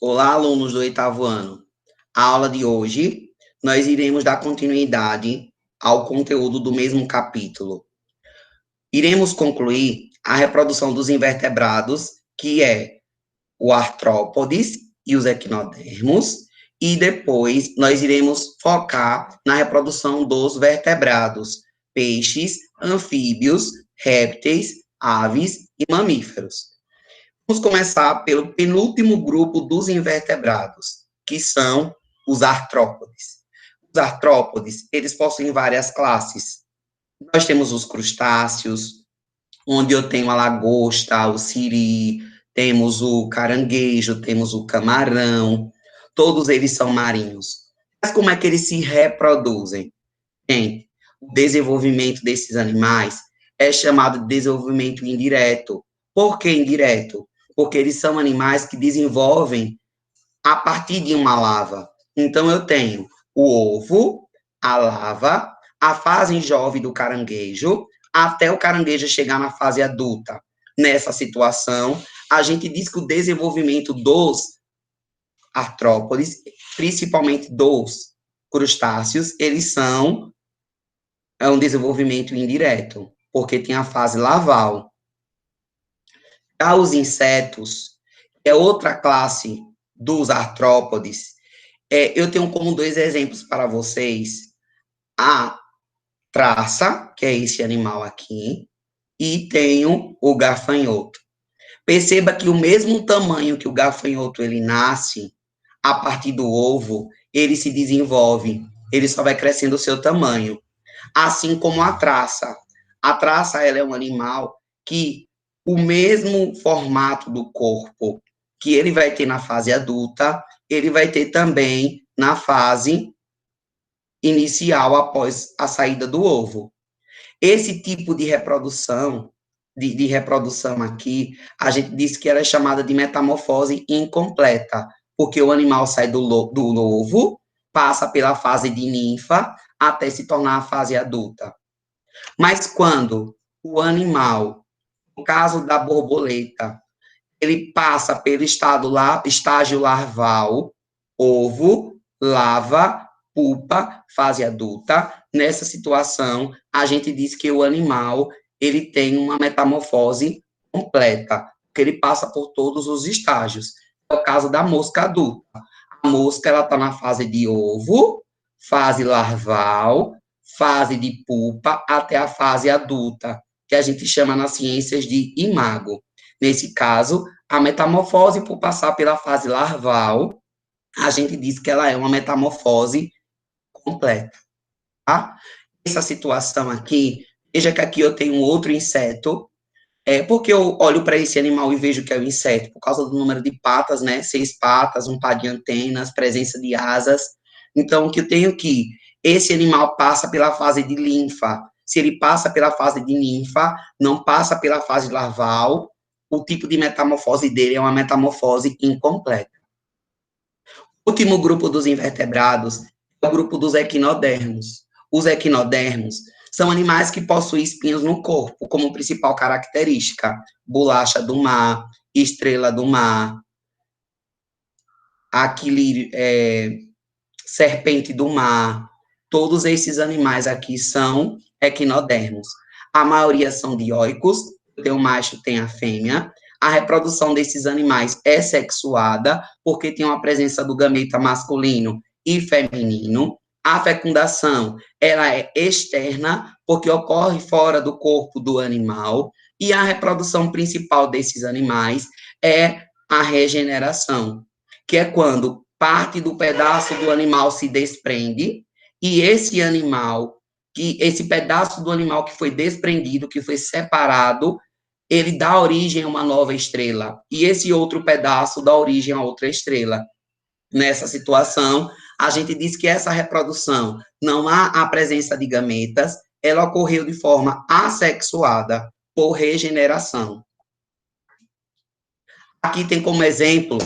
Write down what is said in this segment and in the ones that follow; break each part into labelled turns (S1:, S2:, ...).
S1: Olá, alunos do oitavo ano. A aula de hoje, nós iremos dar continuidade ao conteúdo do mesmo capítulo. Iremos concluir a reprodução dos invertebrados, que é o artrópodes e os equinodermos, e depois nós iremos focar na reprodução dos vertebrados, peixes, anfíbios, répteis, aves e mamíferos. Vamos começar pelo penúltimo grupo dos invertebrados, que são os artrópodes. Os artrópodes, eles possuem várias classes. Nós temos os crustáceos, onde eu tenho a lagosta, o siri, temos o caranguejo, temos o camarão, todos eles são marinhos. Mas como é que eles se reproduzem? Gente, o desenvolvimento desses animais é chamado de desenvolvimento indireto. Por que indireto? Porque eles são animais que desenvolvem a partir de uma lava. Então, eu tenho o ovo, a lava, a fase jovem do caranguejo, até o caranguejo chegar na fase adulta. Nessa situação, a gente diz que o desenvolvimento dos artrópodes, principalmente dos crustáceos, eles são um desenvolvimento indireto, porque tem a fase larval. Já os insetos, é outra classe dos artrópodes. Eu tenho como dois exemplos para vocês. A traça, que é esse animal aqui, e tenho o gafanhoto. Perceba que o mesmo tamanho que o gafanhoto ele nasce, a partir do ovo, ele se desenvolve, ele só vai crescendo o seu tamanho. Assim como a traça. A traça, ela é um animal que o mesmo formato do corpo que ele vai ter na fase adulta, ele vai ter também na fase inicial, após a saída do ovo. Esse tipo de reprodução, de reprodução aqui, a gente diz que ela é chamada de metamorfose incompleta, porque o animal sai do ovo, passa pela fase de ninfa, até se tornar a fase adulta. Mas quando o animal, no caso da borboleta, ele passa pelo estágio larval, ovo, lava, pupa, fase adulta. Nessa situação, a gente diz que o animal ele tem uma metamorfose completa, que ele passa por todos os estágios. É o caso da mosca adulta. A mosca ela está na fase de ovo, fase larval, fase de pupa, até a fase adulta, que a gente chama nas ciências de imago. Nesse caso, a metamorfose, por passar pela fase larval, a gente diz que ela é uma metamorfose completa, tá? Essa situação aqui, veja que aqui eu tenho outro inseto, porque eu olho para esse animal e vejo que é um inseto, por causa do número de patas, né? 6 patas, um par de antenas, presença de asas. Então, o que eu tenho aqui? Esse animal passa pela fase de linfa. Se ele passa pela fase de ninfa, não passa pela fase larval, o tipo de metamorfose dele é uma metamorfose incompleta. O último grupo dos invertebrados é o grupo dos equinodermos. Os equinodermos são animais que possuem espinhos no corpo, como principal característica. Bolacha do mar, estrela do mar, serpente do mar. Todos esses animais aqui são equinodermos. A maioria são dioicos, tem o macho, tem a fêmea. A reprodução desses animais é sexuada, porque tem uma presença do gameta masculino e feminino. A fecundação, ela é externa, porque ocorre fora do corpo do animal. E a reprodução principal desses animais é a regeneração, que é quando parte do pedaço do animal se desprende, e esse pedaço do animal que foi desprendido, que foi separado, ele dá origem a uma nova estrela, e esse outro pedaço dá origem a outra estrela. Nessa situação, a gente diz que essa reprodução, não há a presença de gametas, ela ocorreu de forma assexuada, por regeneração. Aqui tem como exemplo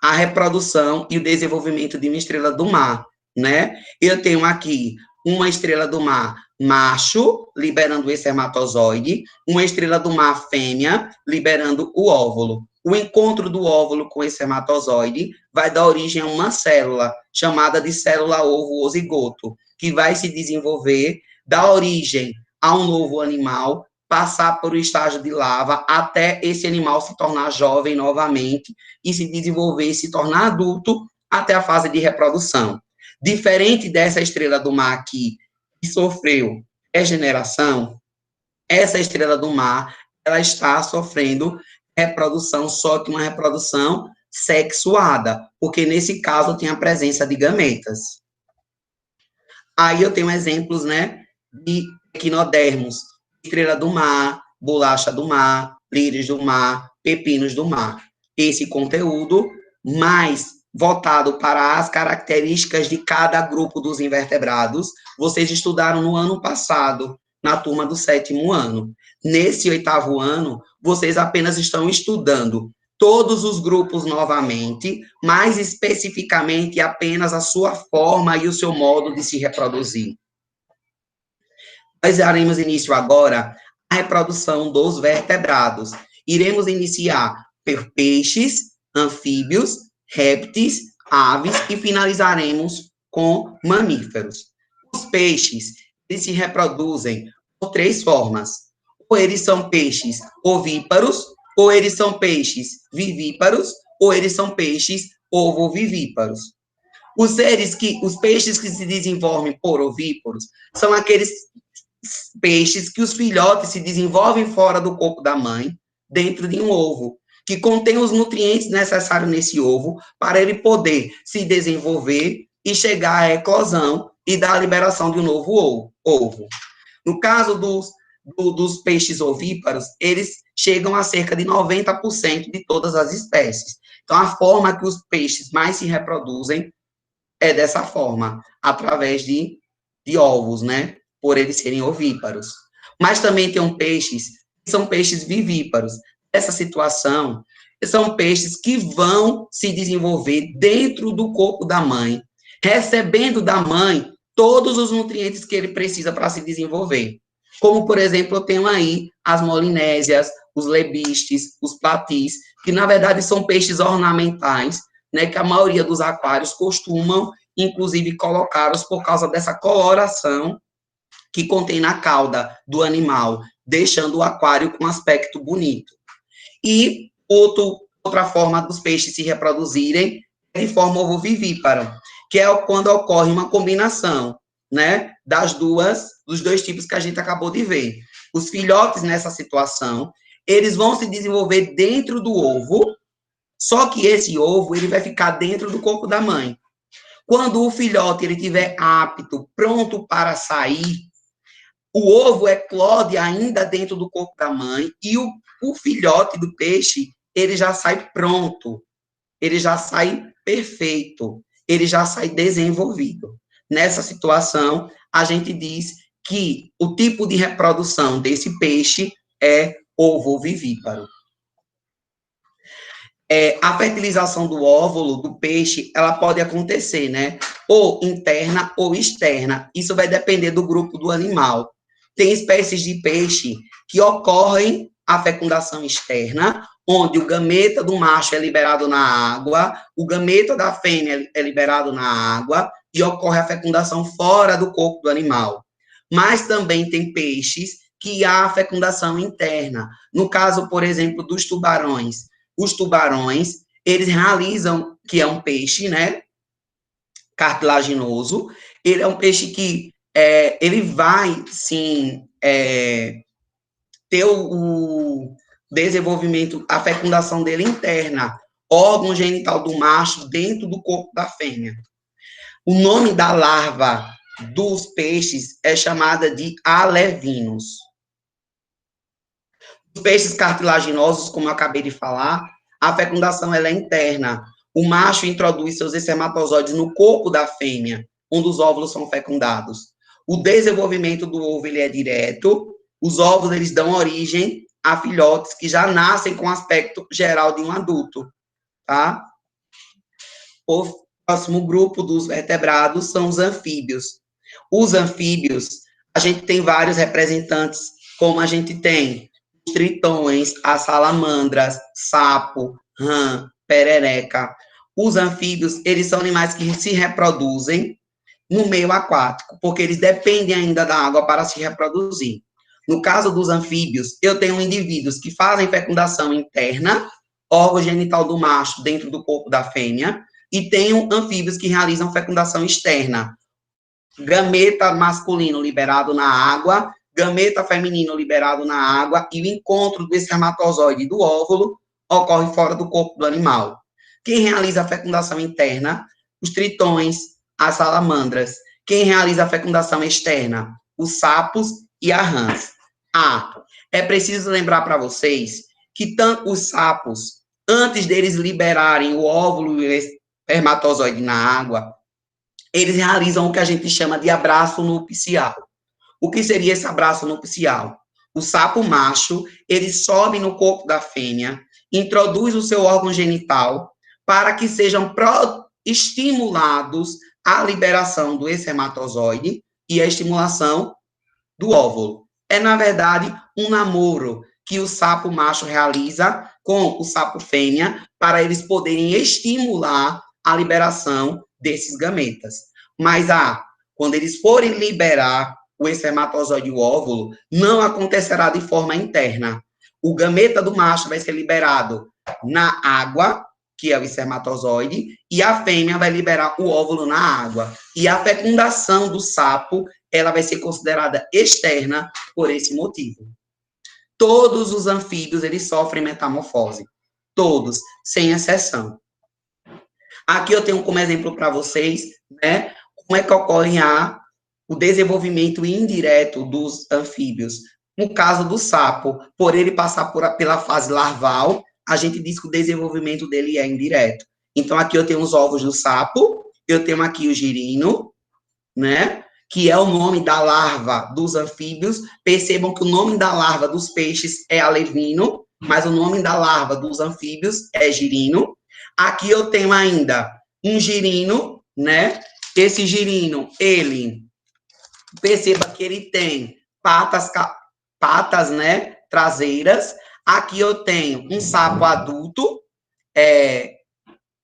S1: a reprodução e o desenvolvimento de uma estrela do mar, né? Eu tenho aqui uma estrela do mar macho, liberando o espermatozoide, uma estrela do mar fêmea, liberando o óvulo. o encontro do óvulo com o espermatozoide vai dar origem a uma célula, chamada de célula-ovo ou zigoto, que vai se desenvolver, dar origem a um novo animal, passar por um estágio de lava, até esse animal se tornar jovem novamente, e se desenvolver e se tornar adulto, até a fase de reprodução. Diferente dessa estrela do mar aqui, que sofreu regeneração, essa estrela do mar, ela está sofrendo reprodução, só que uma reprodução sexuada, porque nesse caso tem a presença de gametas. Aí eu tenho exemplos, né, de equinodermos, estrela do mar, bolacha do mar, lírios do mar, pepinos do mar. Esse conteúdo mais voltado para as características de cada grupo dos invertebrados, vocês estudaram no ano passado, na turma do 7º ano. Nesse 8º ano, vocês apenas estão estudando todos os grupos novamente, mais especificamente apenas a sua forma e o seu modo de se reproduzir. Nós daremos início agora à reprodução dos vertebrados. Iremos iniciar por peixes, anfíbios, répteis, aves e finalizaremos com mamíferos. Os peixes, eles se reproduzem por 3 formas. Ou eles são peixes ovíparos, ou eles são peixes vivíparos, ou eles são peixes ovovivíparos. Os peixes que se desenvolvem por ovíparos são aqueles peixes que os filhotes se desenvolvem fora do corpo da mãe, dentro de um ovo, que contém os nutrientes necessários nesse ovo para ele poder se desenvolver e chegar à eclosão e dar a liberação de um novo ovo. No caso dos peixes ovíparos, eles chegam a cerca de 90% de todas as espécies. Então, a forma que os peixes mais se reproduzem é dessa forma, através de ovos, né? Por eles serem ovíparos. Mas também tem peixes que são peixes vivíparos. Essa situação são peixes que vão se desenvolver dentro do corpo da mãe, recebendo da mãe todos os nutrientes que ele precisa para se desenvolver. Como, por exemplo, eu tenho aí as molinésias, os lebistes, os platis, que, na verdade, são peixes ornamentais, né, que a maioria dos aquários costumam, inclusive, colocá-los por causa dessa coloração que contém na cauda do animal, deixando o aquário com um aspecto bonito. E outra forma dos peixes se reproduzirem é de forma ovovivípara, que é quando ocorre uma combinação, né, dos dois tipos que a gente acabou de ver. Os filhotes, nessa situação, eles vão se desenvolver dentro do ovo, só que esse ovo, ele vai ficar dentro do corpo da mãe. Quando o filhote, ele estiver apto, pronto para sair, o ovo eclode ainda dentro do corpo da mãe e o filhote do peixe, ele já sai pronto, ele já sai perfeito, ele já sai desenvolvido. Nessa situação, a gente diz que o tipo de reprodução desse peixe é ovovivíparo. A fertilização do óvulo do peixe, ela pode acontecer, né? Ou interna ou externa. Isso vai depender do grupo do animal. Tem espécies de peixe que ocorrem a fecundação externa, onde o gameta do macho é liberado na água, o gameta da fêmea é liberado na água, e ocorre a fecundação fora do corpo do animal. Mas também tem peixes que há a fecundação interna. No caso, por exemplo, dos tubarões. Os tubarões, eles realizam, que é um peixe, né, cartilaginoso, ele é um peixe que ele vai, sim, ter o desenvolvimento, a fecundação dele interna, órgão genital do macho dentro do corpo da fêmea. O nome da larva dos peixes é chamada de alevinos. Os peixes cartilaginosos, como eu acabei de falar, a fecundação ela é interna. O macho introduz seus espermatozoides no corpo da fêmea, onde os óvulos são fecundados. O desenvolvimento do ovo ele é direto. Os ovos eles dão origem a filhotes que já nascem com o aspecto geral de um adulto, tá? O próximo grupo dos vertebrados são os anfíbios. Os anfíbios, a gente tem vários representantes, como a gente tem os tritões, as salamandras, sapo, rã, perereca. Os anfíbios, eles são animais que se reproduzem no meio aquático, porque eles dependem ainda da água para se reproduzir. No caso dos anfíbios, eu tenho indivíduos que fazem fecundação interna, órgão genital do macho dentro do corpo da fêmea, e tenho anfíbios que realizam fecundação externa, gameta masculino liberado na água, gameta feminino liberado na água, e o encontro do espermatozoide e do óvulo ocorre fora do corpo do animal. Quem realiza a fecundação interna? Os tritões, as salamandras. Quem realiza a fecundação externa? Os sapos e as rãs. É preciso lembrar para vocês que tanto os sapos, antes deles liberarem o óvulo e o espermatozoide na água, eles realizam o que a gente chama de abraço nupcial. O que seria esse abraço nupcial? O sapo macho, ele sobe no corpo da fêmea, introduz o seu órgão genital para que sejam estimulados a liberação do espermatozoide e a estimulação do óvulo. É, na verdade, um namoro que o sapo macho realiza com o sapo fêmea para eles poderem estimular a liberação desses gametas. Mas, quando eles forem liberar o espermatozoide e o óvulo, não acontecerá de forma interna. O gameta do macho vai ser liberado na água, que é o espermatozoide, e a fêmea vai liberar o óvulo na água. E a fecundação do sapo, ela vai ser considerada externa por esse motivo. Todos os anfíbios, eles sofrem metamorfose. Todos, sem exceção. Aqui eu tenho como exemplo para vocês, né, como é que ocorre o desenvolvimento indireto dos anfíbios. No caso do sapo, por ele passar pela fase larval, a gente diz que o desenvolvimento dele é indireto. Então, aqui eu tenho os ovos do sapo, eu tenho aqui o girino, né, que é o nome da larva dos anfíbios. Percebam que o nome da larva dos peixes é alevino, mas o nome da larva dos anfíbios é girino. Aqui eu tenho ainda um girino, né? Esse girino, ele, perceba que ele tem patas, né, traseiras. Aqui eu tenho um sapo adulto,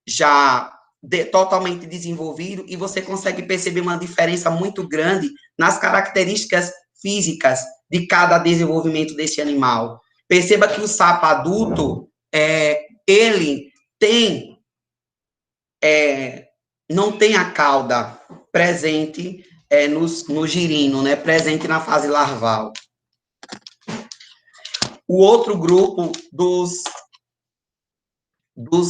S1: já totalmente desenvolvido, e você consegue perceber uma diferença muito grande nas características físicas de cada desenvolvimento desse animal. Perceba que o sapo adulto, ele tem, não tem a cauda presente no girino, né, presente na fase larval. O outro grupo dos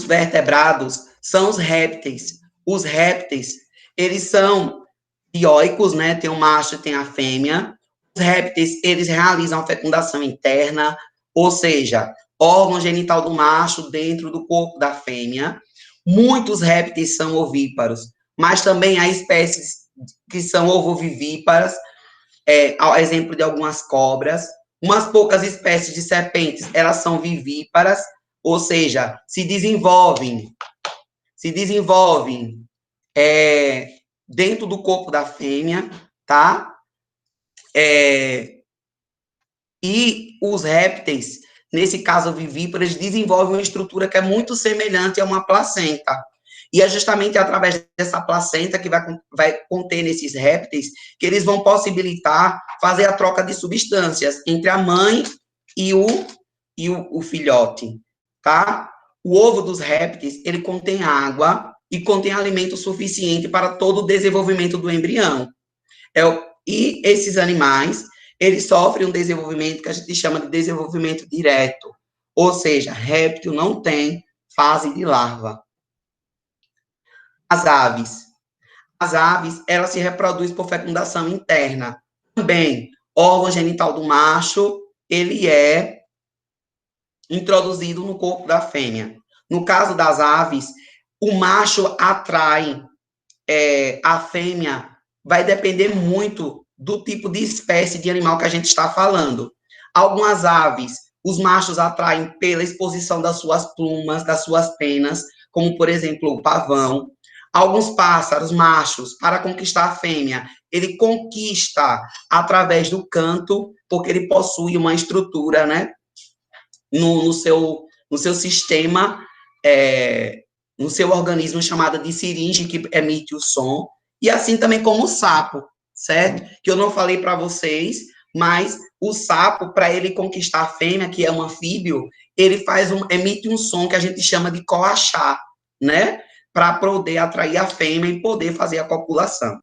S1: vertebrados são os répteis. Os répteis, eles são dioicos, né? Tem o macho e tem a fêmea. Os répteis, eles realizam a fecundação interna, ou seja, órgão genital do macho dentro do corpo da fêmea. Muitos répteis são ovíparos, mas também há espécies que são ovovivíparas, ao exemplo de algumas cobras. Umas poucas espécies de serpentes, elas são vivíparas, ou seja, se desenvolvem dentro do corpo da fêmea, tá? E os répteis, nesse caso vivíparos, desenvolvem uma estrutura que é muito semelhante a uma placenta. E é justamente através dessa placenta que vai conter nesses répteis que eles vão possibilitar fazer a troca de substâncias entre a mãe e o filhote, tá? O ovo dos répteis, ele contém água e contém alimento suficiente para todo o desenvolvimento do embrião. E esses animais, eles sofrem um desenvolvimento que a gente chama de desenvolvimento direto, ou seja, réptil não tem fase de larva. As aves, elas se reproduzem por fecundação interna. Também, órgão genital do macho, ele é introduzido no corpo da fêmea. No caso das aves, o macho atrai a fêmea, vai depender muito do tipo de espécie de animal que a gente está falando. Algumas aves, os machos atraem pela exposição das suas plumas, das suas penas, como, por exemplo, o pavão. Alguns pássaros machos, para conquistar a fêmea, ele conquista através do canto, porque ele possui uma estrutura, né, no seu sistema, no seu organismo, chamada de seringe, que emite o som, e assim também como o sapo, certo? Que eu não falei para vocês, mas o sapo, para ele conquistar a fêmea, que é um anfíbio, ele emite um som que a gente chama de coachar, né? Para poder atrair a fêmea e poder fazer a copulação.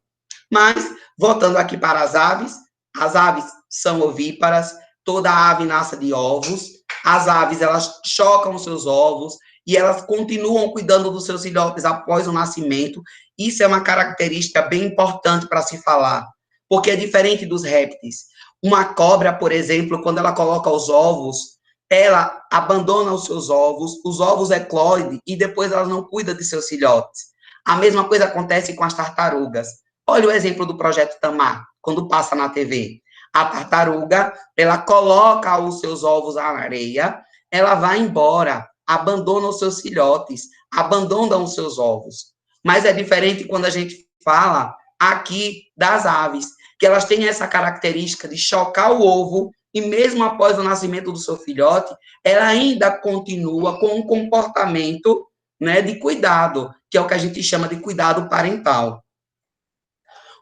S1: Mas, voltando aqui para as aves são ovíparas, toda ave nasce de ovos, as aves, elas chocam os seus ovos e elas continuam cuidando dos seus filhotes após o nascimento. Isso é uma característica bem importante para se falar, porque é diferente dos répteis. Uma cobra, por exemplo, quando ela coloca os ovos, ela abandona os ovos eclodem e depois ela não cuida de seus filhotes. A mesma coisa acontece com as tartarugas. Olha o exemplo do Projeto Tamar, quando passa na TV. A tartaruga, ela coloca os seus ovos na areia, ela vai embora, abandona os seus filhotes, abandona os seus ovos. Mas é diferente quando a gente fala aqui das aves, que elas têm essa característica de chocar o ovo e mesmo após o nascimento do seu filhote, ela ainda continua com um comportamento, né, de cuidado, que é o que a gente chama de cuidado parental.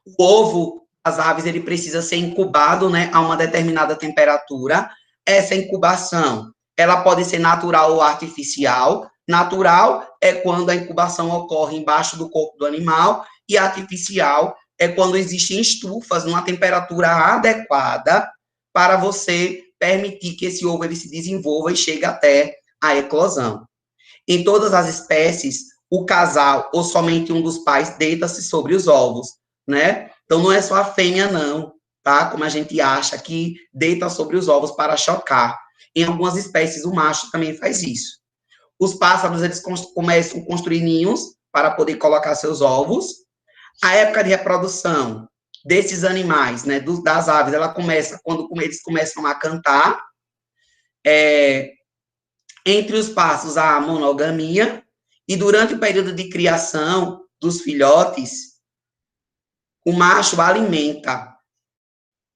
S1: O ovo das aves, ele precisa ser incubado, né, a uma determinada temperatura. Essa incubação, ela pode ser natural ou artificial. Natural é quando a incubação ocorre embaixo do corpo do animal, e artificial é quando existem estufas numa temperatura adequada para você permitir que esse ovo ele se desenvolva e chegue até a eclosão. Em todas as espécies, o casal ou somente um dos pais deita-se sobre os ovos, né? Então, não é só a fêmea, não, tá? Como a gente acha que deita sobre os ovos para chocar. Em algumas espécies, o macho também faz isso. Os pássaros, eles começam a construir ninhos para poder colocar seus ovos. A época de reprodução desses animais, né, das aves, ela começa quando eles começam a cantar. Entre os passos, a monogamia. E durante o período de criação dos filhotes, o macho alimenta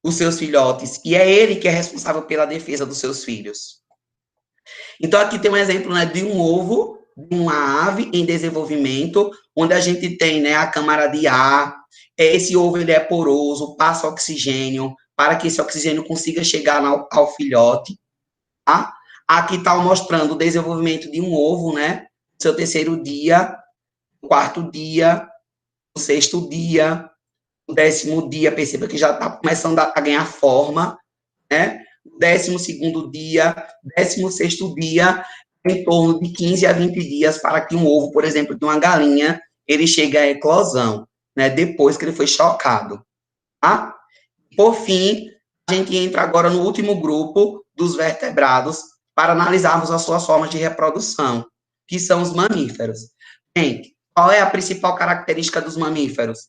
S1: os seus filhotes, e é ele que é responsável pela defesa dos seus filhos. Então, aqui tem um exemplo, né, de um ovo, de uma ave em desenvolvimento, onde a gente tem, né, a câmara de ar, esse ovo ele é poroso, passa oxigênio, para que esse oxigênio consiga chegar ao filhote, tá? Aqui está mostrando o desenvolvimento de um ovo, né, seu terceiro dia, quarto dia, o sexto dia, o 10º dia, perceba que já está começando a ganhar forma, né? O 12º dia, 16º dia, em torno de 15 a 20 dias para que um ovo, por exemplo, de uma galinha, ele chegue à eclosão, né? Depois que ele foi chocado, tá? Por fim, a gente entra agora no último grupo dos vertebrados para analisarmos as suas formas de reprodução, que são os mamíferos. Gente, qual é a principal característica dos mamíferos?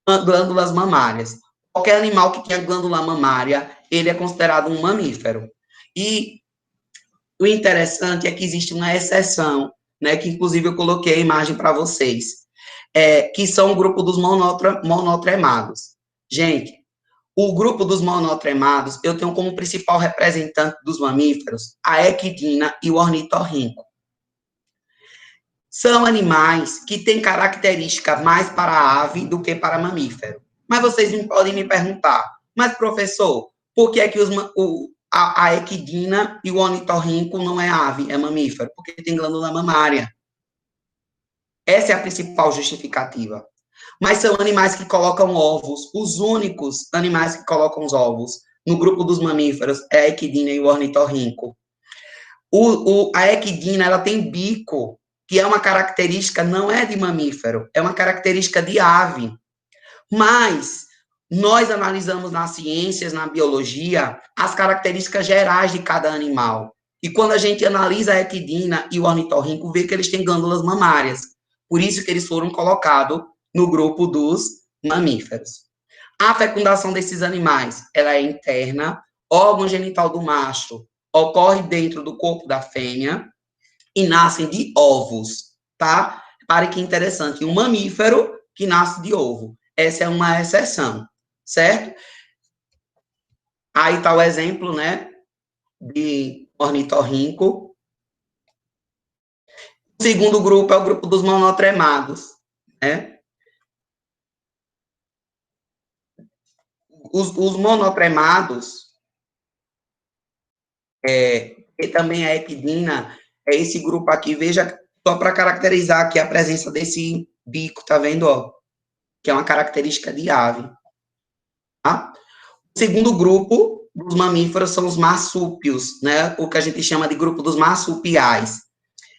S1: Glândulas mamárias. Qualquer animal que tenha glândula mamária, ele é considerado um mamífero. E o interessante é que existe uma exceção, né, que inclusive eu coloquei a imagem para vocês, que são o grupo dos monotremados. Gente, o grupo dos monotremados, eu tenho como principal representante dos mamíferos a equidna e o ornitorrinco. São animais que têm característica mais para a ave do que para mamífero. Mas vocês podem me perguntar, mas professor, por que é que a equidna e o ornitorrinco não é ave, é mamífero? Porque tem glândula mamária. Essa é a principal justificativa. Mas são animais que colocam ovos, os únicos animais que colocam os ovos no grupo dos mamíferos é a equidna e o ornitorrinco. A equidna, ela tem bico, que é uma característica, não é de mamífero, é uma característica de ave. Mas nós analisamos nas ciências, na biologia, as características gerais de cada animal. E quando a gente analisa a equidna e o ornitorrinco, vê que eles têm glândulas mamárias. Por isso que eles foram colocados no grupo dos mamíferos. A fecundação desses animais, ela é interna, órgão genital do macho ocorre dentro do corpo da fêmea e nascem de ovos, tá? Repare que interessante, um mamífero que nasce de ovo. Essa é uma exceção, certo? Aí está o exemplo, né, ornitorrinco. O segundo grupo é o grupo dos monotremados, né? Os monotremados, e também a epidina, é esse grupo aqui, veja, só para caracterizar aqui a presença desse bico, tá vendo, ó? Que é uma característica de ave, tá? O segundo grupo dos mamíferos são os marsúpios, né? O que a gente chama de grupo dos marsupiais.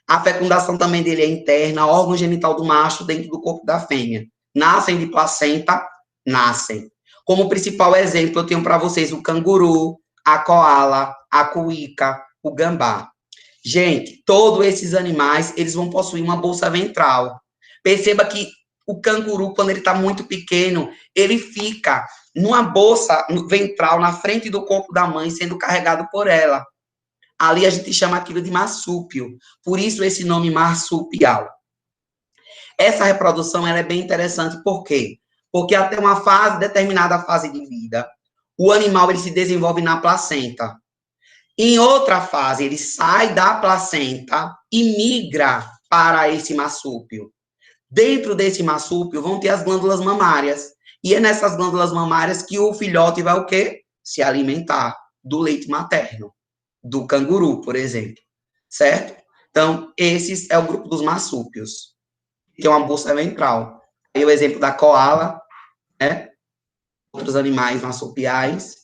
S1: A fecundação também dele é interna, órgão genital do macho dentro do corpo da fêmea. Nascem de placenta? Nascem. Como principal exemplo, eu tenho para vocês o canguru, a koala, a cuíca, o gambá. Gente, todos esses animais, eles vão possuir uma bolsa ventral. Perceba que o canguru, quando ele está muito pequeno, ele fica numa bolsa ventral na frente do corpo da mãe, sendo carregado por ela. Ali a gente chama aquilo de marsúpio. Por isso esse nome marsupial. Essa reprodução ela é bem interessante, por quê? Porque até uma fase, determinada fase de vida, o animal ele se desenvolve na placenta. Em outra fase, ele sai da placenta e migra para esse marsúpio. Dentro desse marsúpio vão ter as glândulas mamárias. E é nessas glândulas mamárias que o filhote vai o quê? Se alimentar do leite materno, do canguru, por exemplo. Certo? Então, esse é o grupo dos marsúpios. Tem uma bolsa ventral. Aí o exemplo da koala, né? Outros animais marsupiais.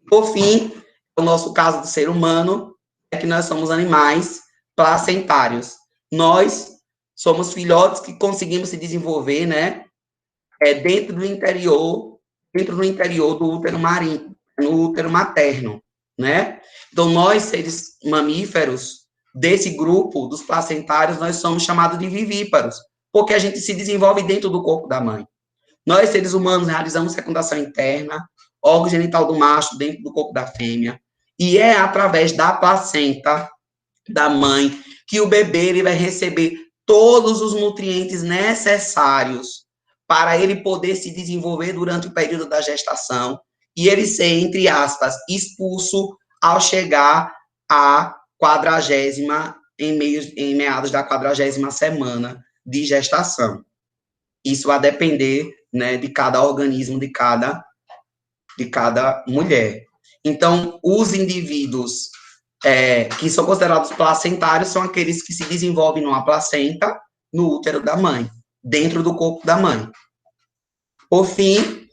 S1: Por fim, o nosso caso do ser humano é que nós somos animais placentários. Nós somos filhotes que conseguimos se desenvolver, né? Dentro do interior do útero marinho, no útero materno, né? Então, nós, seres mamíferos, desse grupo dos placentários, nós somos chamados de vivíparos, porque a gente se desenvolve dentro do corpo da mãe. Nós, seres humanos, realizamos fecundação interna, órgão genital do macho dentro do corpo da fêmea, e é através da placenta da mãe que o bebê ele vai receber todos os nutrientes necessários para ele poder se desenvolver durante o período da gestação e ele ser, entre aspas, expulso ao chegar à 40ª, em meados da 40ª semana de gestação. Isso vai depender, né, de cada organismo, de cada mulher. Então, os indivíduos que são considerados placentários são aqueles que se desenvolvem numa placenta, no útero da mãe, dentro do corpo da mãe. Por fim,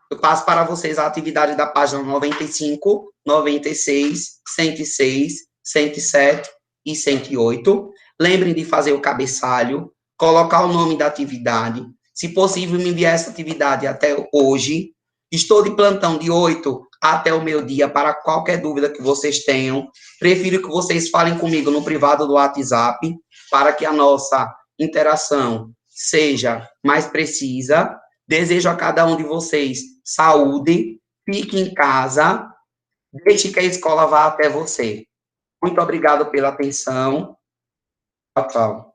S1: eu passo para vocês a atividade da página 95, 96, 106, 107 e 108. Lembrem de fazer o cabeçalho, colocar o nome da atividade. Se possível, me enviar essa atividade até hoje. Estou de plantão de 8 até o meio-dia para qualquer dúvida que vocês tenham. Prefiro que vocês falem comigo no privado do WhatsApp para que a nossa interação seja mais precisa. Desejo a cada um de vocês saúde, fique em casa, deixe que a escola vá até você. Muito obrigado pela atenção. Tchau, tchau.